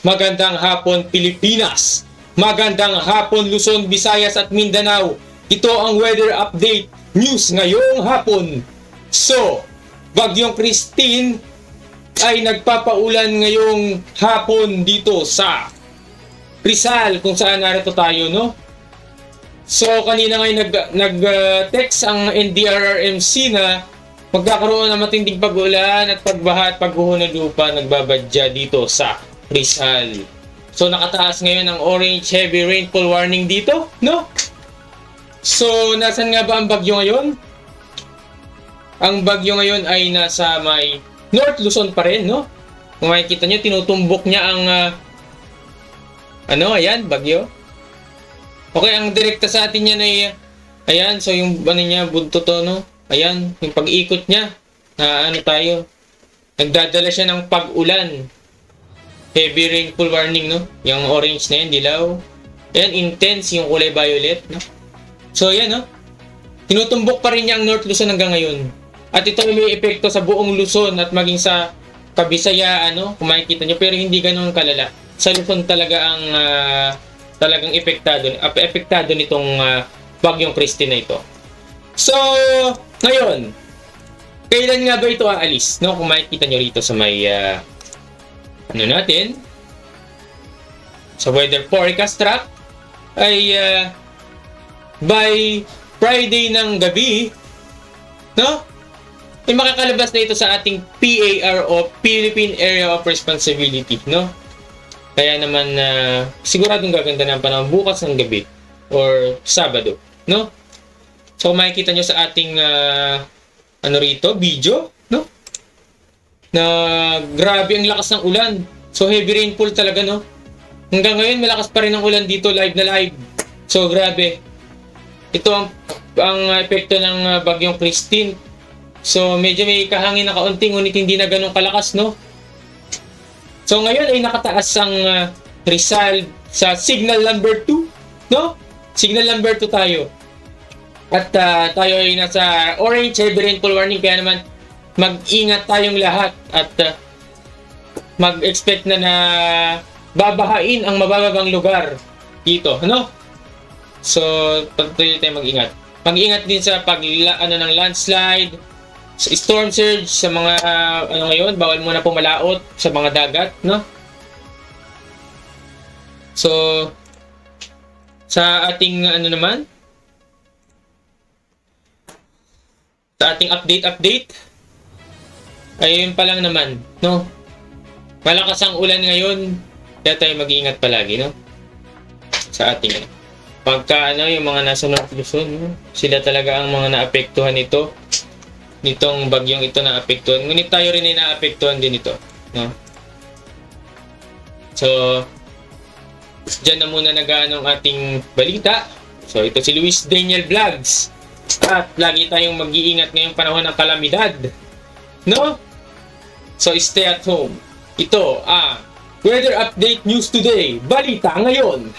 Magandang hapon Pilipinas. Magandang hapon Luzon, Visayas at Mindanao. Ito ang weather update news ngayong hapon. So, Bagyong Christine ay nagpapaulan ngayong hapon dito sa Rizal, kung saan narito tayo, no? So, kanina ngay nag-text ang NDRRMC na magkakaroon ng matinding pag-ulan at pagbaha at pagguho ng lupa nagbabadya dito sa Rizal. So, nakataas ngayon ang orange heavy rainfall warning dito, no? So, nasan nga ba ang bagyo ngayon? Ang bagyo ngayon ay nasa may North Luzon pa rin, no? Kung makikita nyo, tinutumbok niya ang ayan, bagyo. Okay, ang direkta sa atin yan ay ayan, so yung niya, bunto to, no? Ayan, yung pag-ikot niya na tayo, nagdadala siya ng pag-ulan. Heavy rainfall warning, no? Yung orange na yan, dilaw. Ayan, intense yung kulay violet, no? So, ayan, no? Tinutumbok pa rin niya ang North Luzon hanggang ngayon. At ito ay may epekto sa buong Luzon at maging sa Kabisayaan, no? Kung makikita nyo, pero hindi ganun kalala. Sa Luzon talaga ang talagang epektado nitong Bagyong Christine na ito. So, ngayon, kailan nga ba ito aalis? No? Kung makikita nyo rito sa may natin sa weather forecast track ay by Friday ng gabi, no? Ay makakalabas na ito sa ating PAR o Philippine Area of Responsibility, no? Kaya naman siguradong gaganda ng panahon bukas ng gabi or Sabado, no? So kung makikita nyo sa ating rito, video, no? Na grabe ang lakas ng ulan. So heavy rainfall talaga, no? Hanggang ngayon malakas pa rin ang ulan dito, live na live. So grabe. Ito ang epekto ng Bagyong Christine. So medyo may kahangin na kaunting, ngunit hindi na ganun kalakas, no? So ngayon ay nakataas ang Rizal sa signal number 2, no? Signal number 2 tayo. At tayo ay nasa orange heavy rainfall warning, kaya naman mag-ingat tayong lahat at mag-expect na babahain ang mabababang lugar dito, ano? So, patuloy tayo mag-ingat. Mag-ingat din sa ng landslide, sa storm surge, sa mga ngayon, bawal muna pumalaot sa mga dagat, no? So, sa ating naman, sa ating update, ayun pa lang naman, no? Malakas ang ulan ngayon, kaya tayo mag-iingat palagi, no? Sa ating pagka yung mga nasa North Luzon, no? Sila talaga ang mga naapektuhan nitong bagyong ito naapektuhan. Ngunit tayo rin ay naapektuhan din ito, no? So, dyan na muna ang ating balita. So, ito si Luis Daniel Vlogs. At lagi tayong mag-iingat ngayong panahon ng kalamidad, no? So, stay at home. Ito ang Weather Update News Today. Balita ngayon.